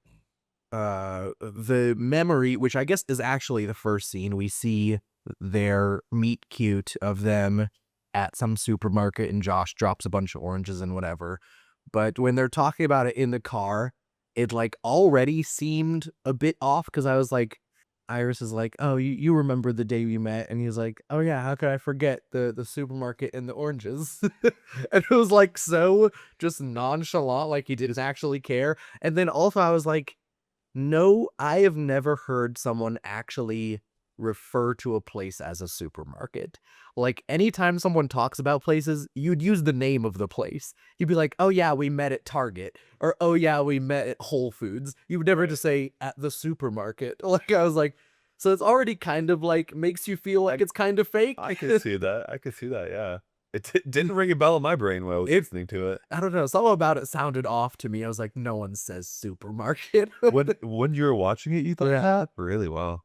Speaker 2: the memory, which I guess is actually the first scene, we see their meet cute of them at some supermarket and Josh drops a bunch of oranges and whatever. But when they're talking about it in the car, it like already seemed a bit off because I was like, Iris is like, oh, you remember the day we met? And he's like, oh yeah, how could I forget the supermarket and the oranges? And it was like so just nonchalant, like he didn't actually care. And then also I was like, no, I have never heard someone actually refer to a place as a supermarket. Like, anytime someone talks about places, you'd use the name of the place. You'd be like, "Oh yeah, we met at Target," or "Oh yeah, we met at Whole Foods." You would never just say at the supermarket. Like, I was like, so it's already kind of like makes you feel like it's kind of fake.
Speaker 1: I could see that. I could see that, yeah. It didn't ring a bell in my brain when I was
Speaker 2: It
Speaker 1: listening to it.
Speaker 2: I don't know, something about it sounded off to me. I was like, no one says supermarket.
Speaker 1: When you were watching it, you thought
Speaker 2: Yeah.
Speaker 1: that? Really? Wow.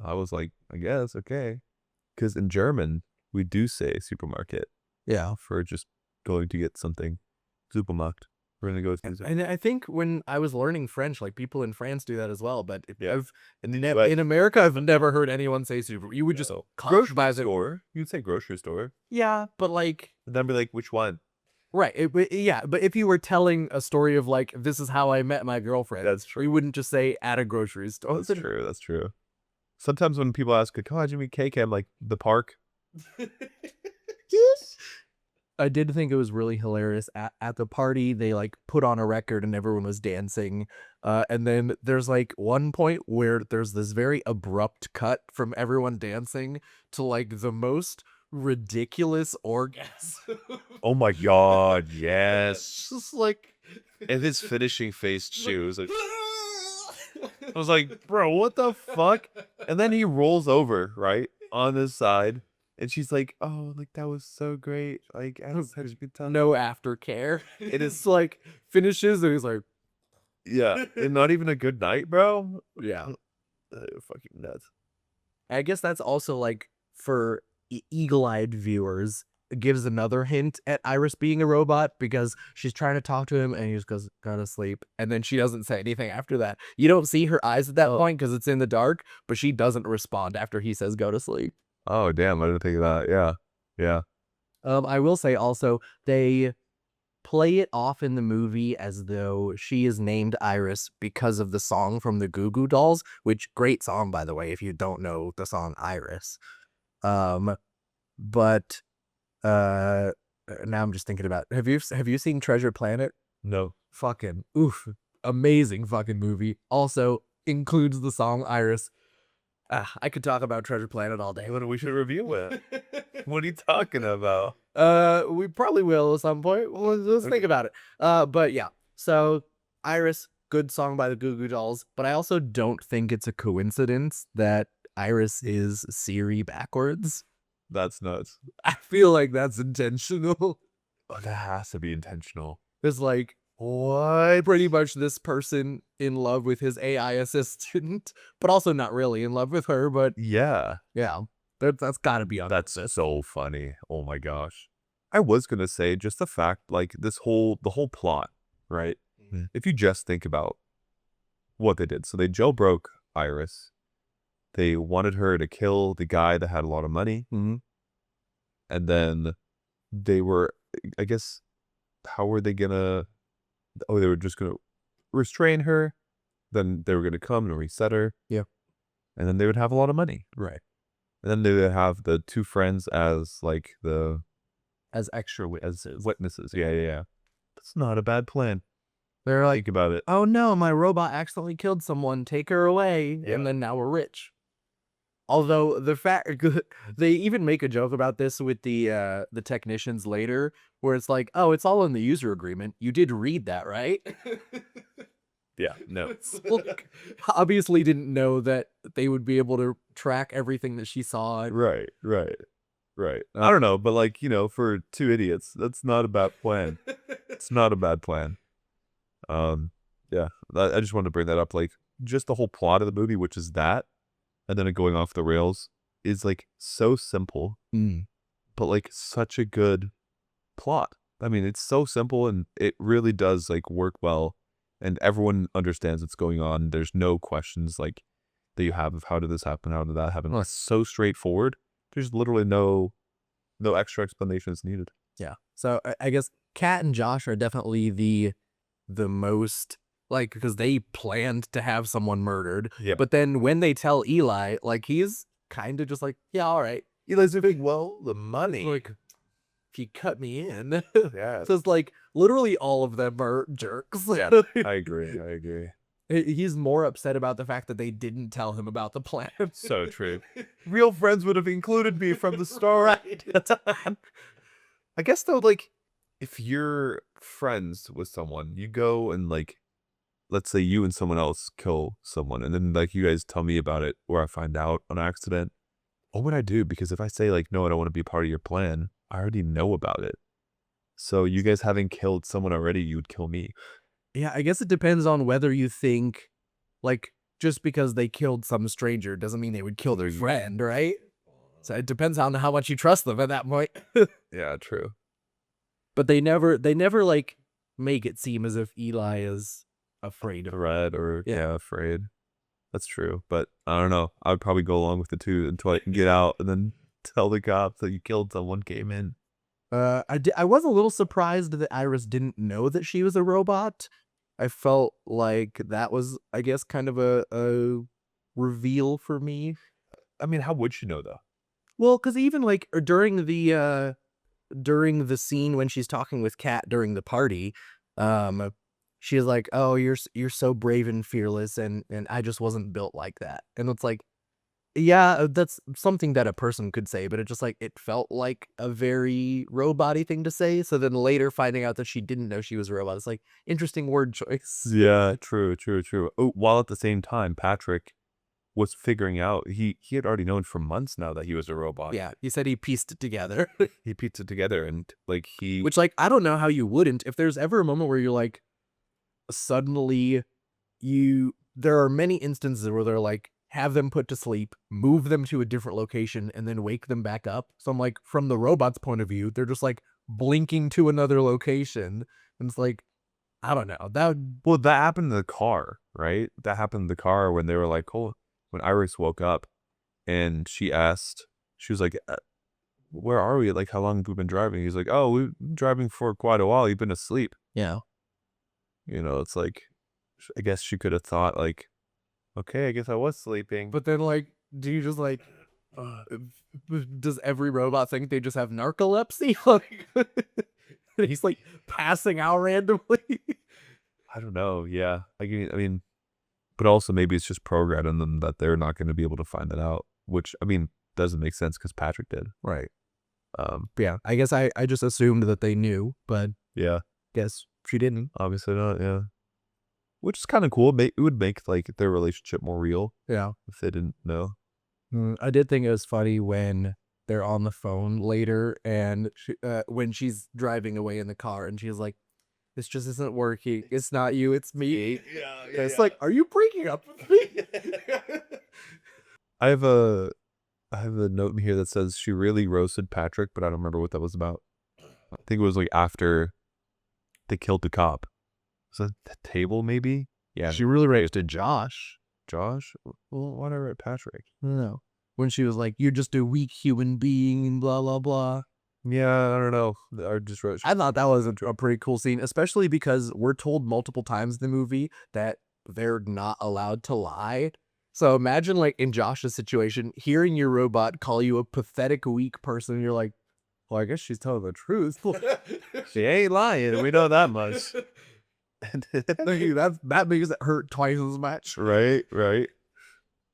Speaker 1: I was like, I guess, okay. Because in German, we do say supermarket
Speaker 2: Yeah.
Speaker 1: for just going to get something. Supermarkt. We're gonna go to
Speaker 2: And I think when I was learning French, like people in France do that as well. But
Speaker 1: Yeah.
Speaker 2: I've
Speaker 1: And then
Speaker 2: in America, I've never heard anyone say super. You would just
Speaker 1: grocery
Speaker 2: buy the
Speaker 1: store. You'd say grocery store.
Speaker 2: yeah, but like
Speaker 1: And then be like, which one?
Speaker 2: right, yeah. But if you were telling a story of like this is how I met my girlfriend,
Speaker 1: That's true.
Speaker 2: you wouldn't just say at a grocery store.
Speaker 1: That's true. That's true. Sometimes when people ask, like, "Oh, how'd you meet KK?" I'm like, "The park."
Speaker 2: I did think it was really hilarious at the party. They like put on a record and everyone was dancing. And then there's like one point where there's this very abrupt cut from everyone dancing to like the most ridiculous orgasm.
Speaker 1: Oh my god, yes.
Speaker 2: It's just like
Speaker 1: And his finishing face too was like, I was like, bro, what the fuck? And then he rolls over, right, on his side, and she's like, oh, like that was so great. Like, I had such a good time.
Speaker 2: no aftercare. It is like finishes and he's like,
Speaker 1: Yeah, and not even a good night, bro.
Speaker 2: yeah.
Speaker 1: Fucking nuts.
Speaker 2: I guess that's also like for eagle-eyed viewers, it gives another hint at Iris being a robot because she's trying to talk to him and he just goes, gotta sleep. And then she doesn't say anything after that. You don't see her eyes at that point because it's in the dark, but she doesn't respond after he says go to sleep.
Speaker 1: Oh damn, I didn't think of that. Yeah, yeah.
Speaker 2: I will say also, they play it off in the movie as though she is named Iris because of the song from the Goo Goo Dolls, which great song, by the way, if you don't know the song Iris. But now I'm just thinking about have you seen Treasure Planet?
Speaker 1: No.
Speaker 2: Fucking oof, amazing fucking movie. Also includes the song Iris. I could talk about Treasure Planet all day.
Speaker 1: We should review it. What are you talking about?
Speaker 2: We probably will at some point. Let's think about it. But yeah. So Iris, good song by the Goo Goo Dolls, but I also don't think it's a coincidence that Iris is Siri backwards.
Speaker 1: That's nuts.
Speaker 2: I feel like that's intentional.
Speaker 1: Oh, that has to be intentional.
Speaker 2: It's like, what? Pretty much this person in love with his AI assistant, but also not really in love with her. But
Speaker 1: Yeah.
Speaker 2: yeah, that's got to be on.
Speaker 1: That's so funny. Oh my gosh. I was gonna say just the fact, like the whole plot, right?
Speaker 2: Mhm.
Speaker 1: If you just think about what they did. So they jailbroke Iris. They wanted her to kill the guy that had a lot of money.
Speaker 2: Mm-hmm.
Speaker 1: And then they were, I guess, how were they gonna, they were just gonna restrain her. Then they were gonna come and reset her.
Speaker 2: Yeah.
Speaker 1: And then they would have a lot of money.
Speaker 2: Right.
Speaker 1: And then they would have the two friends as like
Speaker 2: As extra
Speaker 1: as
Speaker 2: witnesses.
Speaker 1: witnesses. Yeah, yeah, yeah. That's not a bad plan.
Speaker 2: They're like,
Speaker 1: Think about it.
Speaker 2: oh no, my robot accidentally killed someone. Take her away.
Speaker 1: Yeah.
Speaker 2: And then now we're rich. Although the fact they even make a joke about this with the technicians later, where it's like, oh, it's all in the user agreement. You did read that, right?
Speaker 1: Yeah, no.
Speaker 2: It's like, obviously didn't know that they would be able to track everything that she saw.
Speaker 1: Right. I don't know, but like, for two idiots, that's not a bad plan. It's not a bad plan. Yeah, I just wanted to bring that up. Like, just the whole plot of the movie, which is that, and then it going off the rails, is like so simple, but like such a good plot. I mean, it's so simple and it really does like work well, and everyone understands what's going on. There's no questions like that you have of how did this happen, how did that happen. It's so straightforward. There's literally no extra explanations needed.
Speaker 2: Yeah. So I guess Kat and Josh are definitely the most, like, because they planned to have someone murdered.
Speaker 1: Yeah.
Speaker 2: But then when they tell Eli, like, he's kind of just like, yeah, all right.
Speaker 1: Eli's a big, well, the money.
Speaker 2: Like, if you cut me in.
Speaker 1: Yeah.
Speaker 2: So it's like literally all of them are jerks.
Speaker 1: Yeah, I agree.
Speaker 2: He's more upset about the fact that they didn't tell him about the plan.
Speaker 1: So true. Real friends would have included me from the start. I guess though, like, if you're friends with someone, you go and like, let's say you and someone else kill someone, and then like you guys tell me about it, or I find out on accident. What would I do? Because if I say like, no, I don't want to be part of your plan, I already know about it. So you guys having killed someone already, you would kill me.
Speaker 2: Yeah, I guess it depends on whether you think, like, just because they killed some stranger doesn't mean they would kill their friend, right? So it depends on how much you trust them at that point.
Speaker 1: Yeah, true.
Speaker 2: But they never like make it seem as if Eli is afraid of
Speaker 1: Threat or afraid. That's true. But I don't know. I would probably go along with the two until I can get out and then tell the cops that you killed someone, came in.
Speaker 2: I was a little surprised that Iris didn't know that she was a robot. I felt like that was, I guess, kind of a reveal for me.
Speaker 1: I mean, how would she know though?
Speaker 2: Well, because even like during the scene when she's talking with Kat during the party, she's like, "Oh, you're so brave and fearless, and I just wasn't built like that." And it's like, yeah, that's something that a person could say, but it just like it felt like a very robot-y thing to say. So then later finding out that she didn't know she was a robot, it's like interesting word choice.
Speaker 1: Yeah, true. Oh, while at the same time, Patrick was figuring out he had already known for months now that he was a robot.
Speaker 2: Yeah, he said he pieced it together.
Speaker 1: He pieced it together, and like
Speaker 2: Which, like, I don't know how you wouldn't. If there's ever a moment where you're like, suddenly there are many instances where they're like, have them put to sleep, move them to a different location, and then wake them back up. So I'm like, from the robot's point of view, they're just like blinking to another location. And it's like, I don't know. That
Speaker 1: happened in the car, right? That happened in the car when they were like, oh, when Iris woke up and she was like, where are we? Like, how long have we been driving? He's like, oh, we've been driving for quite a while. You've been asleep.
Speaker 2: yeah.
Speaker 1: It's like, I guess she could have thought like, okay, I guess I was sleeping.
Speaker 2: But then, like, do you just like, does every robot think they just have narcolepsy? Like, he's like passing out randomly.
Speaker 1: I don't know. Yeah. I mean, but also maybe it's just programmed in them that they're not going to be able to find that out, which, I mean, doesn't make sense because Patrick did.
Speaker 2: Right. Yeah. I guess I just assumed that they knew, but
Speaker 1: yeah,
Speaker 2: guess she didn't.
Speaker 1: Obviously not. Yeah. Which is kind of cool. It would make like their relationship more real.
Speaker 2: Yeah.
Speaker 1: If they didn't know.
Speaker 2: I did think it was funny when they're on the phone later and when she's driving away in the car and she's like, this just isn't working. It's not you, it's me.
Speaker 1: Yeah.
Speaker 2: It's like, are you breaking up with me?
Speaker 1: I have a note in here that says she really roasted Patrick, but I don't remember what that was about. I think it was like after they killed the cop. Was that the table maybe? Yeah.
Speaker 2: She really roasted Josh.
Speaker 1: Josh? Well, why did I write Patrick?
Speaker 2: I don't know. When she was like, you're just a weak human being and blah, blah, blah.
Speaker 1: Yeah, I don't know. I just wrote.
Speaker 2: I thought that was a pretty cool scene, especially because we're told multiple times in the movie that they're not allowed to lie. So imagine, like, in Josh's situation, hearing your robot call you a pathetic, weak person, and you're like, well, I guess she's telling the truth.
Speaker 1: She ain't lying. We know that much.
Speaker 2: That makes it hurt twice as much.
Speaker 1: Right.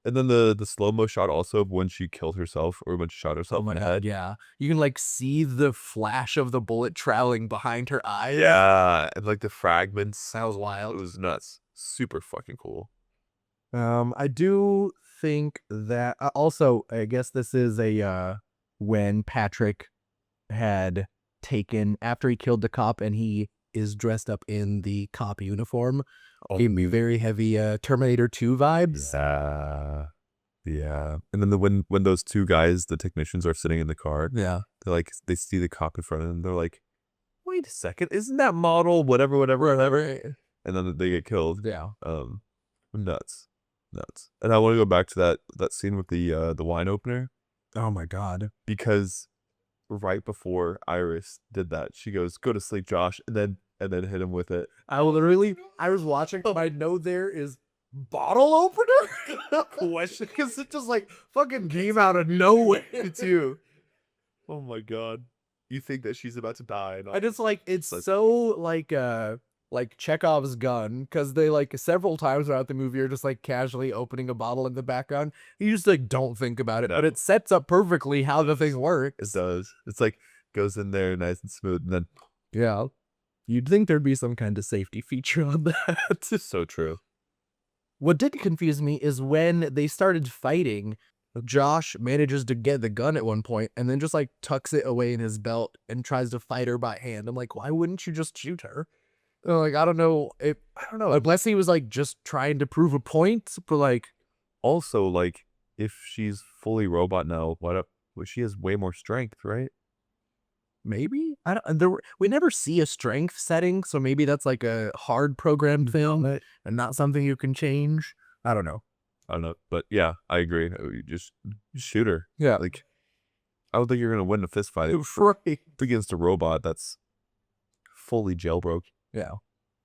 Speaker 1: And then the slow-mo shot also of when she killed herself or when she shot
Speaker 2: Oh
Speaker 1: herself
Speaker 2: my
Speaker 1: in the
Speaker 2: god,
Speaker 1: head.
Speaker 2: yeah. You can like see the flash of the bullet traveling behind her eyes.
Speaker 1: Yeah, and like the fragments.
Speaker 2: That was
Speaker 1: It
Speaker 2: wild.
Speaker 1: was nuts. Super fucking cool.
Speaker 2: I do think that also I guess this is a when Patrick had taken after he killed the cop and he is dressed up in the cop uniform. Gave me very heavy Terminator 2 vibes.
Speaker 1: Yeah. Yeah. And then when those two guys, the technicians, are sitting in the car,
Speaker 2: Yeah.
Speaker 1: they're like, they see the cop in front of them. They're like, wait a second, isn't that model whatever? And then they get killed.
Speaker 2: Yeah.
Speaker 1: Nuts. Nuts. And I want to go back to that scene with the wine opener,
Speaker 2: Oh my god.
Speaker 1: because right before Iris did that, she goes, "Go to sleep, Josh," and then hit him with it.
Speaker 2: I was watching. My note there is bottle opener question because it just like fucking came out of nowhere.
Speaker 1: Me too. Oh my god. You think that she's about to die.
Speaker 2: I just like it's
Speaker 1: Like-
Speaker 2: so like Chekhov's gun because they like several times throughout the movie are just like casually opening a bottle in the background. You just like don't think about it, but
Speaker 1: No.
Speaker 2: it sets up perfectly how the thing
Speaker 1: It
Speaker 2: works.
Speaker 1: does. It's like goes in there nice and smooth, and then
Speaker 2: Yeah, you'd think there'd be some kind of safety feature on that.
Speaker 1: it's so true.
Speaker 2: What did confuse me is when they started fighting, Josh manages to get the gun at one point and then just like tucks it away in his belt and tries to fight her by hand. I'm like, why wouldn't you just shoot her? Like, I don't know. I don't know. Unless he was like just trying to prove a point, but like,
Speaker 1: Also, like, if she's fully robot now, well, she has way more strength, right?
Speaker 2: maybe I don't. We never see a strength setting, so maybe that's like a hard programmed film and not something you can change. I don't know.
Speaker 1: I don't know, but yeah, I agree. You just shoot her.
Speaker 2: Yeah,
Speaker 1: Like, I don't think you're gonna win a fist fight
Speaker 2: right.
Speaker 1: against a robot that's fully jailbroke.
Speaker 2: Yeah.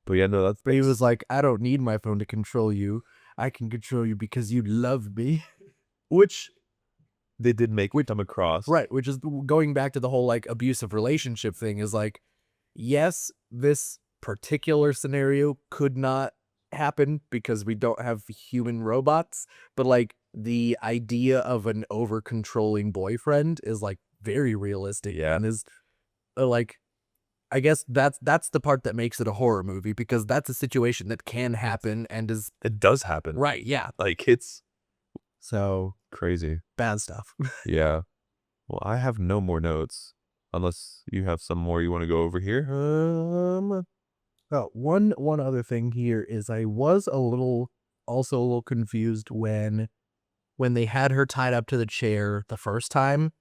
Speaker 1: But yeah, no, that's
Speaker 2: But he was like, I don't need my phone to control you. I can control you because you love me.
Speaker 1: which they did make come across.
Speaker 2: Right. Which is going back to the whole like abusive relationship thing is like, yes, this particular scenario could not happen because we don't have human robots, but like the idea of an over controlling boyfriend is like very realistic.
Speaker 1: Yeah.
Speaker 2: And is like, I guess that's the part that makes it a horror movie because that's a situation that can happen and is
Speaker 1: It does happen.
Speaker 2: right. Yeah.
Speaker 1: Like, it's
Speaker 2: So
Speaker 1: crazy.
Speaker 2: bad stuff.
Speaker 1: Yeah. Well, I have no more notes. Unless you have some more you want to go over here.
Speaker 2: Oh, one other thing here is I was also a little confused when they had her tied up to the chair the first time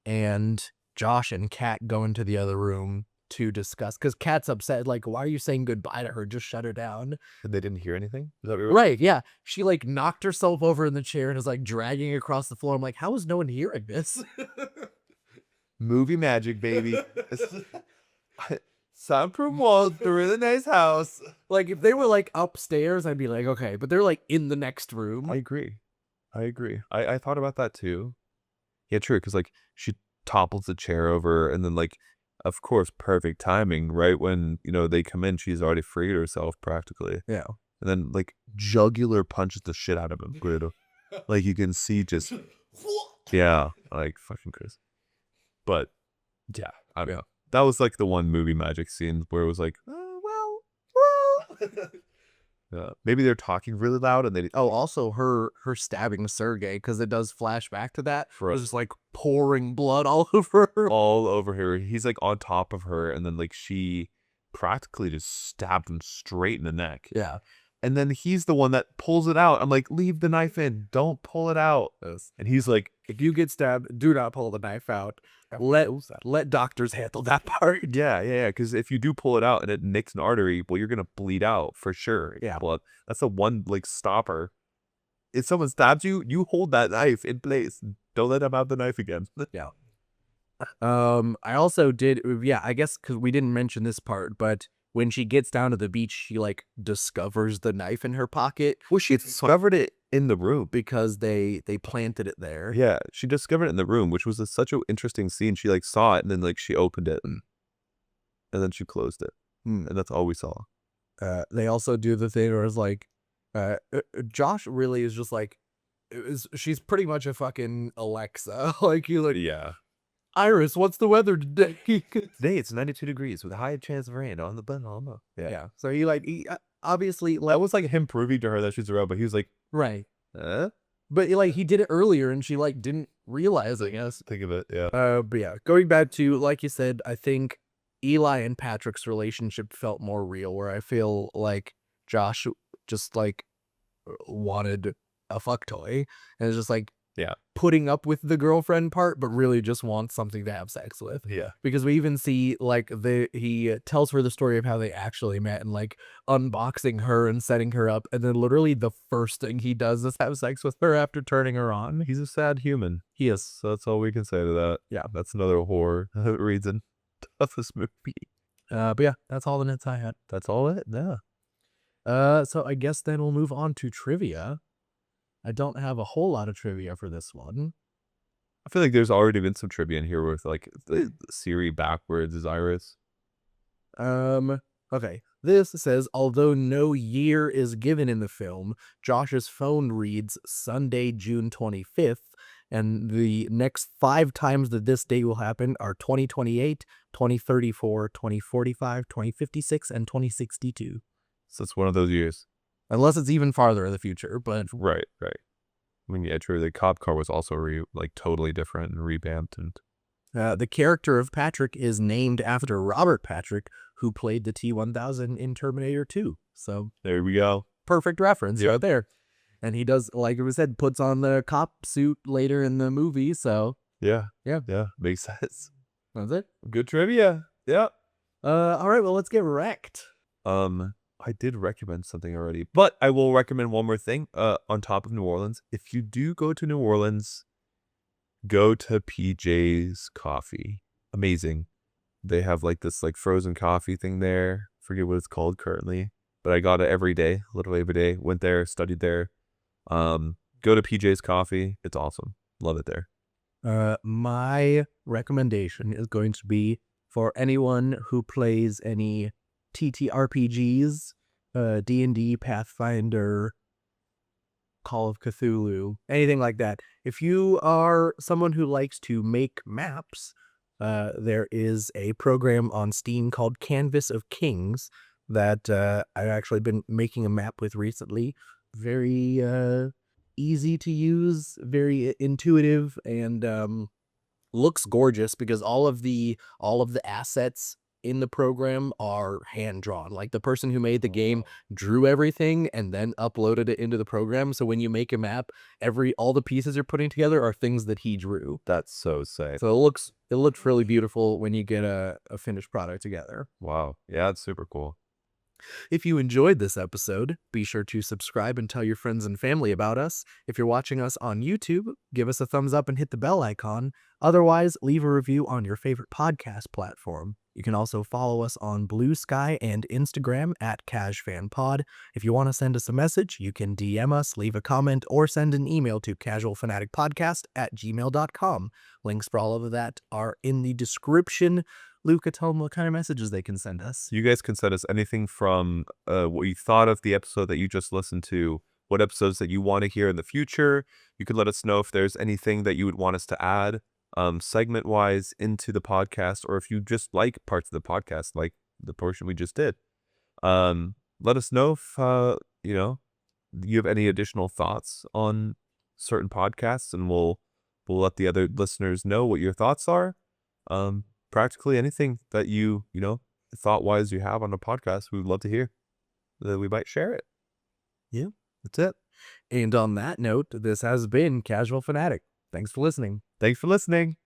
Speaker 2: and Josh and Kat go into the other room to discuss because Kat's upset, like, why are you saying goodbye to her? Just shut her down.
Speaker 1: And they didn't hear anything? Is that what you were-
Speaker 2: Right, yeah. She like knocked herself over in the chair and is like dragging across the floor. I'm like, how is no one hearing this?
Speaker 1: Movie magic, baby. Soundproof walls, they're in a nice house.
Speaker 2: Like if they were like upstairs, I'd be like, okay, but they're like in the next room.
Speaker 1: I agree. I thought about that too. Yeah, true, because like she topples the chair over and then like of course perfect timing, right when they come in, she's already freed herself practically.
Speaker 2: Yeah.
Speaker 1: And then like jugular punches the shit out of him. Guido. Like you can see just yeah, like fucking Chris. But yeah, I mean, that was like the one movie magic scene where it was like, well. Maybe they're talking really loud and they
Speaker 2: Also her stabbing Sergey because it does flash back to that.
Speaker 1: For
Speaker 2: It was
Speaker 1: us.
Speaker 2: just like pouring blood all over her.
Speaker 1: all over her. He's like on top of her, and then like she practically just stabbed him straight in the neck.
Speaker 2: Yeah.
Speaker 1: And then he's the one that pulls it out. I'm like, leave the knife in. Don't pull it out. And he's like,
Speaker 2: If you get stabbed, do not pull the knife out. Let doctors handle that part.
Speaker 1: yeah. Because if you do pull it out and it nicks an artery, well, you're gonna bleed out for sure.
Speaker 2: Yeah.
Speaker 1: Blood. That's the one like stopper. If someone stabs you, you hold that knife in place. Don't let them have the knife again.
Speaker 2: Yeah. I also did, I guess because we didn't mention this part, but when she gets down to the beach, she like discovers the knife in her pocket.
Speaker 1: Well, she discovered it in the room.
Speaker 2: Because they planted it there.
Speaker 1: Yeah, she discovered it in the room, which was such an interesting scene. She like saw it and then like she opened it and then she closed it. And that's all we saw.
Speaker 2: They also do the thing where it's like, Josh really is just like, she's pretty much a fucking Alexa. Like you like,
Speaker 1: Yeah.
Speaker 2: Iris, what's the weather today?
Speaker 1: Today it's 92 degrees with a high chance of rain on the Bahama. Yeah.
Speaker 2: Yeah. So he obviously
Speaker 1: That was like him proving to her that she's a robot. He was like,
Speaker 2: right.
Speaker 1: huh?
Speaker 2: But like he did it earlier and she like didn't realize, I guess.
Speaker 1: Think of it. Yeah.
Speaker 2: But yeah, going back to, like you said, I think Eli and Patrick's relationship felt more real, where I feel like Josh just like wanted a fuck toy and is just like
Speaker 1: Yeah.
Speaker 2: putting up with the girlfriend part, but really just wants something to have sex with.
Speaker 1: Yeah.
Speaker 2: Because we even see like he tells her the story of how they actually met and like unboxing her and setting her up, and then literally the first thing he does is have sex with her after turning her on.
Speaker 1: He's a sad human.
Speaker 2: He is.
Speaker 1: So that's all we can say to that.
Speaker 2: Yeah.
Speaker 1: That's another horror reason of this movie.
Speaker 2: But yeah, that's all the nits I had.
Speaker 1: That's all it? Yeah.
Speaker 2: So I guess then we'll move on to trivia. I don't have a whole lot of trivia for this one.
Speaker 1: I feel like there's already been some trivia in here with like the Siri backwards is Iris.
Speaker 2: Okay. This says, although no year is given in the film, Josh's phone reads Sunday, June 25th, and the next 5 times that this day will happen are 2028, 2034, 2045, 2056, and 2062.
Speaker 1: So it's one of those years.
Speaker 2: Unless it's even farther in the future, but
Speaker 1: Right. I mean, yeah, true. The cop car was also like totally different and revamped, and
Speaker 2: the character of Patrick is named after Robert Patrick, who played the T-1000 in Terminator 2. So
Speaker 1: there we go.
Speaker 2: perfect reference
Speaker 1: Yep.
Speaker 2: right there. And he does, like it was said, puts on the cop suit later in the movie. So
Speaker 1: Yeah.
Speaker 2: Yeah.
Speaker 1: Makes sense.
Speaker 2: that's it.
Speaker 1: Good trivia. Yeah.
Speaker 2: All right, well, let's get wrecked.
Speaker 1: I did recommend something already, but I will recommend one more thing. On top of New Orleans, if you do go to New Orleans, go to PJ's Coffee. Amazing. They have like this like frozen coffee thing there. Forget what it's called currently, but I got it every day, literally every day. Went there, studied there. Go to PJ's Coffee. It's awesome. Love it there.
Speaker 2: My recommendation is going to be for anyone who plays any TTRPGs, D&D, Pathfinder, Call of Cthulhu, anything like that. If you are someone who likes to make maps, there is a program on Steam called Canvas of Kings that I've actually been making a map with recently. Very easy to use, very intuitive, and looks gorgeous because all of the assets in the program are hand drawn. Like the person who made the game drew everything and then uploaded it into the program. So when you make a map, all the pieces you're putting together are things that he drew.
Speaker 1: That's so sick.
Speaker 2: So it looks really beautiful when you get a finished product together.
Speaker 1: Wow. Yeah, it's super cool.
Speaker 2: If you enjoyed this episode, be sure to subscribe and tell your friends and family about us. If you're watching us on YouTube, give us a thumbs up and hit the bell icon. Otherwise, leave a review on your favorite podcast platform. You can also follow us on Bluesky and Instagram at CashFanPod. If you want to send us a message, you can DM us, leave a comment, or send an email to casualfanaticpodcast@gmail.com. Links for all of that are in the description. Luca, tell them what kind of messages they can send us.
Speaker 1: You guys can send us anything from what you thought of the episode that you just listened to, what episodes that you want to hear in the future. You could let us know if there's anything that you would want us to add segment-wise into the podcast, or if you just like parts of the podcast, like the portion we just did. Let us know if, you have any additional thoughts on certain podcasts, and we'll let the other listeners know what your thoughts are. Practically anything that you thought-wise you have on the podcast, we would love to hear. That we might share it.
Speaker 2: Yeah.
Speaker 1: That's it.
Speaker 2: And on that note, this has been Casual Fanatic. Thanks for listening.
Speaker 1: Thanks for listening.